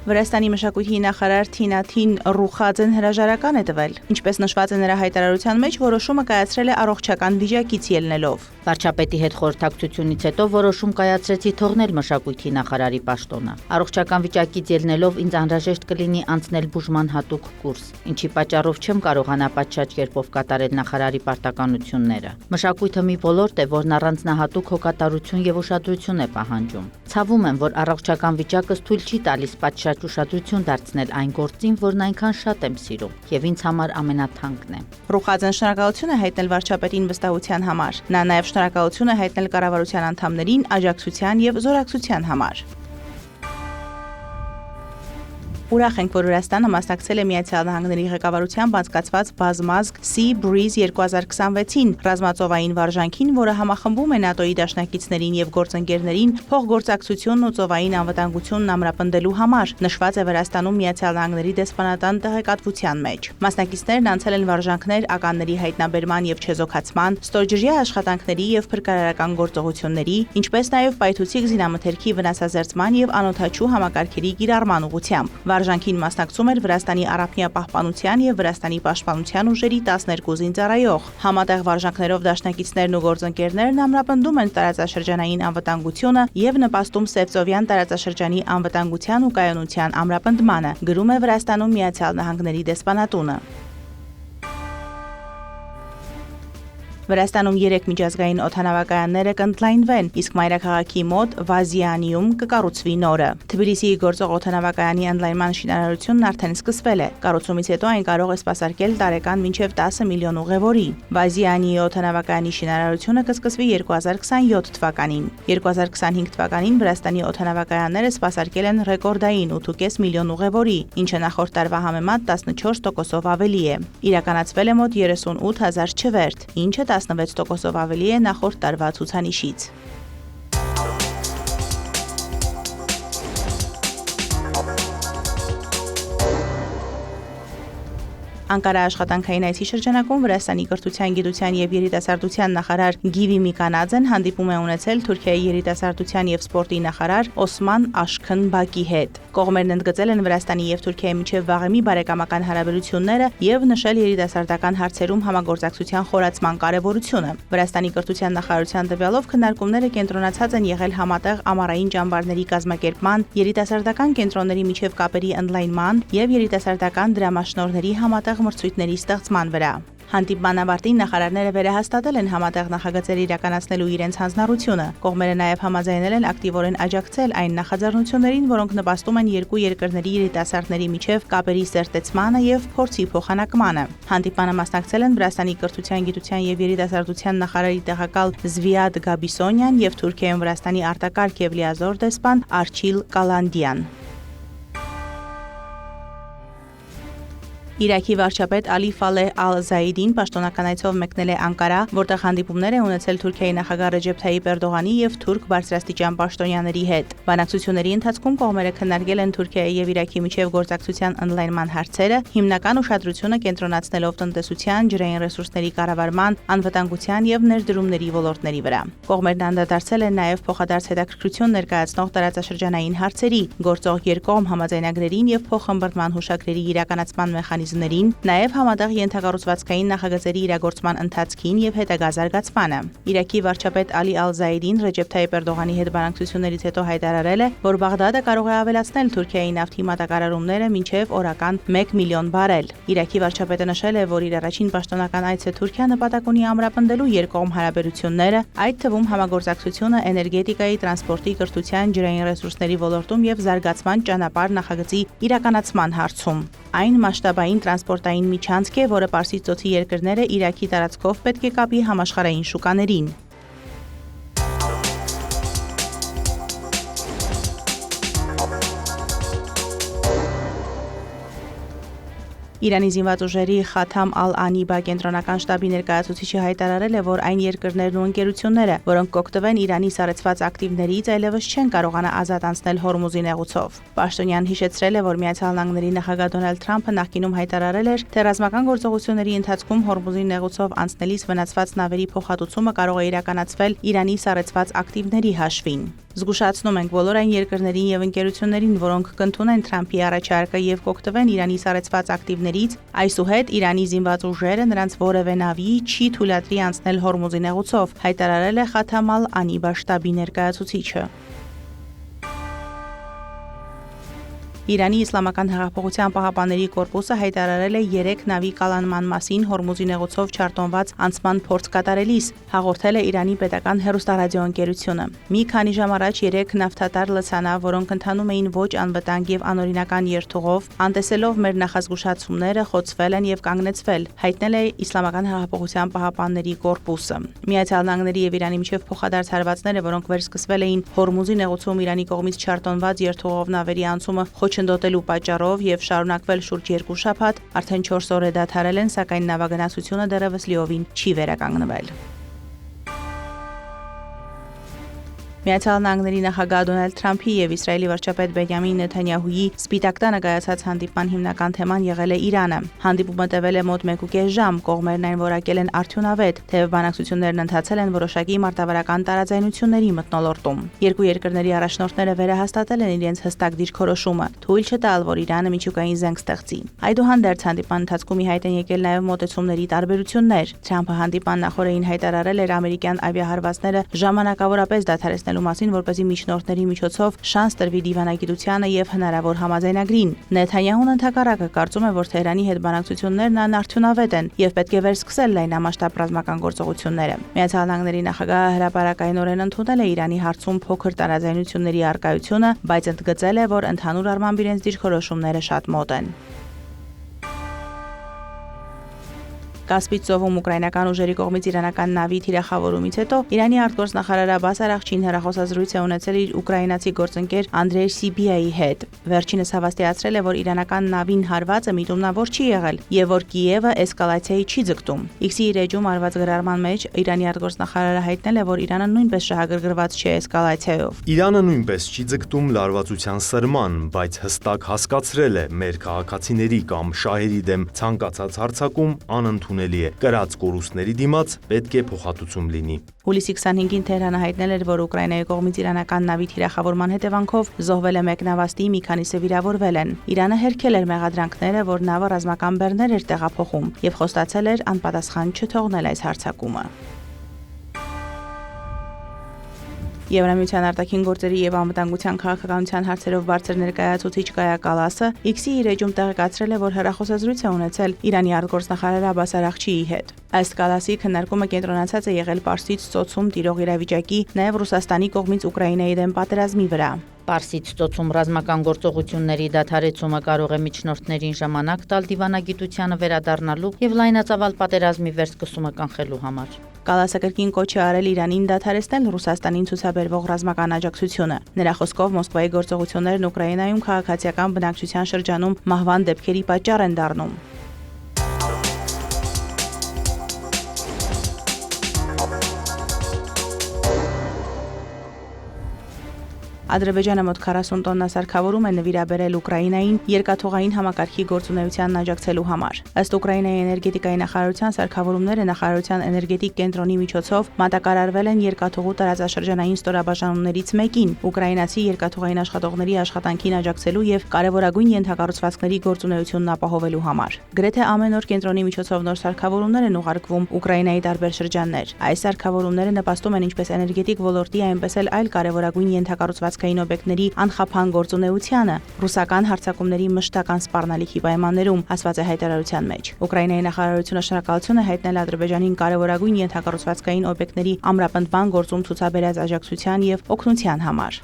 Վրաստանի մշակույթի նախարար Թինաթին Ռուխաձեն հրաժարական է տվել։ Ինչպես նշված է նրա հայտարարության մեջ, որոշումը կայացրել է առողջական վիճակից ելնելով։ Վարչապետի հետ խորհրդակցությունից հետո որոշում կայացրեցի թողնել մշակույթի նախարարի պաշտոնը։ Առողջական վիճակից ելնելով ինձ անհրաժեշտ կլինի անցնել բուժման հատուկ կուրս, ինչի պատճառով չեմ կարողանա պատշաճ կերպով կատարել նախարարի պարտականությունները։ Մշակույթը մի ոլորտ է, որն առանձնահատուկ հոգատարություն եւ ուշադրություն է պահանջում։ Ցավում եմ, որ առողջական վիճակս թույլ չի տալիս պատշաճ ուշադրություն դարձնել այն գործին, որն այնքան շատ եմ սիրում եւ ինձ համար ամենաթանկն է։ Ռուխաձեն շնորհակալություն է հայտնել վարչապետին վստահության համար։ Նա նաև շնորհակալություն է հայտնել կառավարության անդամներին աջակցության եւ զորակցության համար։ Ուրախ ենք, որ Վրաստանը մասնակցել է Միացյալ Նահանգների ղեկավարությամբ անցկացված բազմազգ Sea Breeze 2026-ին ռազմածովային վարժանքին, որը համախմբում է ՆԱՏՕ-ի դաշնակիցներին եւ գործընկերներին փոխգործակցությունն ու ծովային անվտանգությունն ամրապնդելու համար, նշված է Վրաստանում Միացյալ Նահանգների դեսպանատան տեղեկատվության մեջ։ Մասնակիցներն անցել են վարժանքներ ականների հայտնաբերման եւ չեզոքացման, ստորջրյա աշխատանքների եւ փրկարարական գործողությունների, ինչպես նաեւ պայթուցիկ զինամթերքի վնասազերծման եւ անօդաչու համակարգերի կիրառման ուղղությամբ։ Վարժանքին մասնակցում էր Վրաստանի առափնյա պահպանության եւ Վրաստանի պաշտպանության ուժերի 12 զինծառայող։ Համատեղ վարժանքներով դաշնակիցներն ու գործընկերներն ամրապնդում են տարածաշրջանային անվտանգությունը եւ նպաստում Սևծովյան տարածաշրջանի անվտանգության ու կայունության ամրապնդմանը, գրում է Վրաստանում Միացյալ Նահանգների դեսպանատունը։ Վրաստանում 3 միջազգային օդանավակայանները կընդլայնվեն, իսկ մայրաքաղաքի մոտ Վազիանիում կկառուցվի նորը։ Թբիլիսիի գործող օդանավակայանի ընդլայնման շինարարությունն արդեն սկսվել է։ Կառուցումից հետո այն կարող է սպասարկել տարեկան մինչև 10 միլիոն ուղևորի։ Վազիանիի օդանավակայանի շինարարությունը կսկսվի 2027 թվականին։ 2025 թվականին Վրաստանի օդանավակայանները սպասարկել են ռեկորդային 8.5 միլիոն ուղևորի, ինչը նախորդ տարվա համեմատ 14%-ով ավելի է։ Իրականացվել է մոտ 38,000 չվերթ, ինչը 16%-ով ավելի է նախորդ տարվա ցուցանիշից։ Անկարա աշխատանքային այցի շրջանակում Վրաստանի կրթության, գիտության եւ երիտասարդության նախարար Գիվի Միկանաձեն հանդիպում է ունեցել Թուրքիայի երիտասարդության եւ սպորտի նախարար Օսման Աշքն Բակի հետ։ Կողմերն ընդգծել են Վրաստանի եւ Թուրքիայի միջև վաղեմի բարեկամական հարաբերությունները եւ նշել երիտասարդական հարցերում համագործակցության խորացման կարեւորությունը։ Վրաստանի կրթության նախարարության տվյալով քննարկումները կենտրոնացած են եղել համատեղ ամառային ճամբարների կազմակերպման, երիտասարդական կենտրոնների միջև կապերի ընդլայնման եւ երիտասարդական դրամաշնորհների համատեղ մրցույթների ստեղծման վրա։ Հանդիպման ավարտին նախարարները վերահաստատել են համատեղ նախագծեր իրականացնելու իրենց հանձնառությունը։ Կողմերը նաև համաձայնել են ակտիվորեն աջակցել այն նախաձեռնություններին, որոնք նպաստում են երկու երկրների երիտասարդների միջև կապերի սերտեցմանը եւ փորձի փոխանակմանը։ Հանդիպմանը մասնակցել են Վրաստանի կրթության, գիտության եւ երիտասարդության նախարարի տեղակալ Զվիադ Գաբիսոնյան եւ Թուրքիայում Վրաստանի արտակարգ եւ լիազոր դեսպան Արչիլ Կալանդյան։ Իրաքի վարչապետ Ալի Ֆալեհ Ալ-Զայիդին պաշտոնական այցով մեկնել է Անկարա, որտեղ հանդիպումներ է ունեցել Թուրքիայի նախագահ Ռեջեփ Թայիպ Էրդողանի եւ թուրք բարձրաստիճան պաշտոնյաների հետ։ Բանակցությունների ընթացքում կողմերը քննարկել են Թուրքիայի եւ Իրաքի միջև գործակցության ընդլայնման հարցերը, հիմնական ուշադրությունը կենտրոնացնելով տնտեսության, ջրային ռեսուրսների կառավարման, անվտանգության եւ ներդրումների ոլորտների վրա։ Կողմերն անդրադարձել են նաեւ փոխադարձ հետաքրքրություն ներկայացնող տարածաշրջանային հարցերի, գործող երկկողմ համաձայնագրերին եւ փոխհմբռնման հուշագրերի իրականացման մեխանիզմներին, նաև համատեղ ենթակառուցվածքային նախագծերի իրագործման ընթացքին եւ հետագա զարգացմանը։ Իրաքի վարչապետ Ալի Ալ-Զայիդին Ռեջեփ Թայիպ Էրդողանի հետ բանակցություններից հետո հայտարարել է, որ Բաղդադը կարող է ավելացնել Թուրքիայի նավթի մատակարարումները մինչև օրական 1 միլիոն բարել։ Իրաքի վարչապետը նշել է, որ իր առաջին պաշտոնական այցը Թուրքիա նպատակ ունի ամրապնդելու երկկողմ հարաբերությունները, այդ թվում համագործակցությունը էներգետիկայի, տրանսպորտի, կրթության, ջրային ռեսուրսների ոլորտում եւ զարգացման ճանապարհ նախագծի իրականացման հարցում։ Այն մասշտաբային տրանսպորտային միջանցք է, որը Պարսից ծոցի երկրները Իրաքի տարածքով պետք է կապի համաշխարհային շուկաներին։ Իրանի զինված ուժերի Խաթամ Ալ-Անիբա կենտրոնական շտաբի ներկայացուցիչը հայտարարել է, որ այն երկրներն ու ընկերությունները, որոնք կօգտվեն Իրանի սառեցված ակտիվներից, այլևս չեն կարողանա ազատ անցնել Հորմուզի նեղուցով։ Պաշտոնյան հիշեցրել է, որ Միացյալ Նահանգների նախագահ Դոնալդ Թրամփը նախկինում հայտարարել էր, թե ռազմական գործողությունների ընթացքում Հորմուզի նեղուցով անցնելիս վնասված նավերի փոխհատուցումը կարող է իրականացվել Իրանի սառեցված ակտիվների հաշվին։ Զգուշացնում ենք բոլոր այն երկրներին եւ ընկերություններին, որոնք կընդունեն Թրամփի առաջարկը եւ կօգտվեն Իրանի սառեցված ակտիվներից, այսուհետ Իրանի զինված ուժերը նրանց որևէ նավի չի թույլատրի անցնել Հորմուզի նեղուցով, հայտարարել է Խաթամ ալ-Անիբա շտաբի ներկայացուցիչը։ Իրանի Իսլամական հեղափոխության պահապանների կորպուսը հայտարարել է 3 նավի կալանման մասին Հորմուզի նեղուցով չարտոնված անցման փորձ կատարելիս, հաղորդել է Իրանի պետական հեռուստարադիոընկերությունը։ Մի քանի ժամ առաջ 3 նավթատար լցանավ, որոնք ընթանում էին ոչ անվտանգ եւ անօրինական երթուղով, անտեսելով մեր նախազգուշացումները, խոցվել են եւ կանգնեցվել, հայտնել է Իսլամական հեղափոխության պահապանների կորպուսը։ Միացյալ Նահանգների եւ Իրանի միջև փոխադարձ հարվածները, որոնք վերսկսվել էին Հորմուզի նեղուցում Իրանի կողմից չարտոնված երթուղով նավերի անցումը խոչընդոտելու պատճառով եւ շարունակվել շուրջ 2 շաբաթ, արդեն 4 օր է դադարել են, սակայն նավագնացությունը դեռևս լիովին չի վերականգնվել։ Միացյալ Նահանգների նախագահ Դոնալդ Թրամփի եւ Իսրայելի վարչապետ Բենյամին Նեթանյահուի Սպիտակ տանը կայացած հանդիպման հիմնական թեման եղել է Իրանը։ Հանդիպումը տևել է մոտ 1.5 ժամ, կողմերն այն որակել են արդյունավետ, թեև բանակցություններն ընթացել են որոշակի մարտավարական տարաձայնությունների մթնոլորտում։ Երկու երկրների առաջնորդները վերահաստատել են իրենց հստակ դիրքորոշումը՝ թույլ չտալ, որ Իրանը միջուկային զենք ստեղծի։ Այդուհանդերձ հանդիպման ընթացքում ի հայտ են եկել նաեւ մոտեցումների տարբերություններ։ Թրամփը հանդիպան նախորդին հայտարարել էր ամերիկյան ավիահարվածները ժամանակավորապես դադարեցնել մասին, որպեսզի միջնորդների միջոցով շանս տրվի դիվանագիտությանը եւ հնարավոր համաձայնագրին։ Նեթանյահուն ընդհակառակը կարծում է, որ Թեհրանի հետ բանակցություններն անարդյունավետ են եւ պետք է վերսկսել լայնամասշտաբ ռազմական գործողությունները։ Միացյալ Նահանգների նախագահը հրապարակայնորեն ընդունել է Իրանի հարցում փոքր տարաձայնությունների առկայությունը, բայց ընդգծել է, որ ընդհանուր առմամբ իրենց դիրքորոշումները շատ մոտ են։ Կասպից ծովում ուկրաինական ուժերի կողմից իրանական նավի թիրախավորումից հետո Իրանի արտգործնախարար Աբբաս Արաղչին հեռախոսազրույց է ունեցել իր ուկրաինացի գործընկեր Անդրեյ Սիբիայի հետ։ Վերջինս հավաստիացրել է, որ իրանական նավին հարվածը միտումնավոր չի եղել եւ որ Կիևը էսկալացիայի չի ձգտում։ X-ի իր էջում արված գրառման մեջ Իրանի արտգործնախարարը հայտնել է, որ Իրանը նույնպես շահագրգռված չէ էսկալացիայով։ Իրանը նույնպես չի ձգտում լարվածության սրման, բայց հստակ հասկացրել է, մեր քաղաքացիների կամ շահերի դեմ ցանկացած հարձակում անընդունելի է։ Կրած կորուստների դիմաց պետք է փոխհատուցում լինի։ Հուլիսի 25-ին Թեհրանը հայտնել էր, որ Ուկրաինայի կողմից իրանական նավի թիրախավորման հետևանքով զոհվել է 1 նավաստի, մի քանիսը վիրավորվել են։ Իրանը հերքել էր մեղադրանքները, որ նավը ռազմական բեռներ էր տեղափոխում եւ խոստացել էր անպատասխան չթողնել այս հարձակումը։ Եվրամիության արտաքին գործերի եւ անվտանգության քաղաքականության հարցերով բարձր ներկայացուցիչ Կայա Կալասը X-ի իր էջում տեղեկացրել է, որ հեռախոսազրույց է ունեցել Իրանի արտգործնախարար Աբբաս Արաղչիի հետ։ Ըստ Կալասի քննարկումը կենտրոնացած է եղել Պարսից ծոցում տիրող իրավիճակի, նաեւ Ռուսաստանի կողմից Ուկրաինայի դեմ պատերազմի վրա։ Պարսից ծոցում ռազմական գործողությունների դադարեցումը կարող է միջնորդներին ժամանակ տալ դիվանագիտությանը վերադառնալու եւ լայնածավալ պատերազմի վերսկսումը կանխելու համար։ Կալասը կրկին կոչ է արել Իրանին դադարեցնել Ռուսաստանին ցուցաբերվող ռազմական աջակցությունը։ Նրա խոսքով Մոսկվայի գործողություններն Ուկրաինայում քաղաքացիական բնակչության շրջանում մահվան դեպքերի պատճառ են դառնում։ Ադրբեջանը մոտ 40 տոննա սարքավորում է նվիրաբերել Ուկրաինային երկաթուղային համակարգի գործունեությանն աջակցելու համար։ Ըստ Ուկրաինայի էներգետիկայի նախարարության սարքավորումները նախարարության էներգետիկ կենտրոնի միջոցով մատակարարվել են երկաթուղու տարածաշրջանային ստորաբաժանումներից մեկին, ուկրաինացի երկաթուղային աշխատողների աշխատանքին աջակցելու եւ կարեւորագույն ենթակառուցվածքների գործունեությունն ապահովելու համար։ Գրեթե ամեն օր կենտրոնի միջոցով նոր սարքավորումներ են ուղարկվում Ուկրաինայի տարբեր շրջաններ։ Այս սարքավորումները նպաստում են ինչպես էներգետիկ ոլորտի, այնպես էլ այլ կարեւորագույն ենթակառուցվածքային օբյեկտների անխափան գործունեությանը ռուսական հարձակումների մշտական սպառնալիքի պայմաններում, ասված է հայտարարության մեջ։ Ուկրաինայի նախարարությունը շնորհակալություն է հայտնել Ադրբեջանին կարևորագույն ենթակառուցվածքային օբյեկտների ամրապնդման գործում ցուցաբերած աջակցության եւ օգնության համար։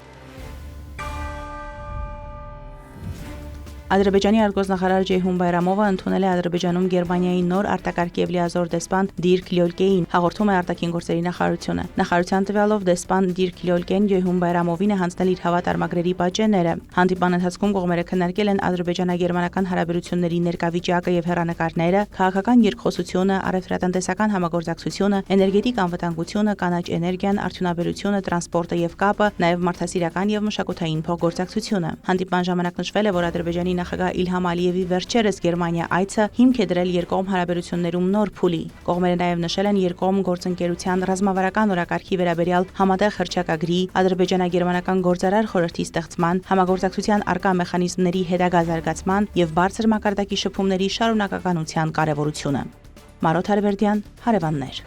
Ադրբեջանի արտգործնախարար Ջեյհուն Բայրամովը ընդունել է Ադրբեջանում Գերմանիայի նոր արտակարգ եւ լիազոր դեսպան Դիրք Լյոլկեին, հաղորդում է արտաքին գործերի նախարարությունը։ Նախարարության տվյալով դեսպան Դիրք Լյոլկեն Ջեյհուն Բայրամովին է հանձնել իր հավատարմագրերի պատճենները։ Հանդիպան ընթացքում կողմերը քննարկել են ադրբեջանա-գերմանական հարաբերությունների ներկայվիճակը եւ հեռանկարները, քաղաքական երկխոսությունը, առևտրատնտեսական համագործակցությունը, էներգետիկ անվտանգությունը, կանաչ էներգիան, արդյունաբերությունը, տրանսպորտը եւ կապը, նաեւ մարդասիրական եւ մշակութային փոխգործակցությունը։ Հանդիպան ժամանակ նշվել է, որ Ադրբեջանի նախագահ Իլհամ Ալիևի վերջերս Գերմանիա այցը հիմք է դրել երկկողմ հարաբերություններում նոր փուլի։ Կողմերը նաև նշել են երկկողմ գործընկերության ռազմավարական օրակարգի վերաբերյալ համատեղ հռչակագրի, ադրբեջանա-գերմանական գործարար խորհրդի ստեղծման, համագործակցության արկա մեխանիզմների հետագա զարգացման եւ բարձր մակարդակի շփումների շարունակականության կարեւորությունը։ Մարոթ Արվերդյան, Հարևաններ։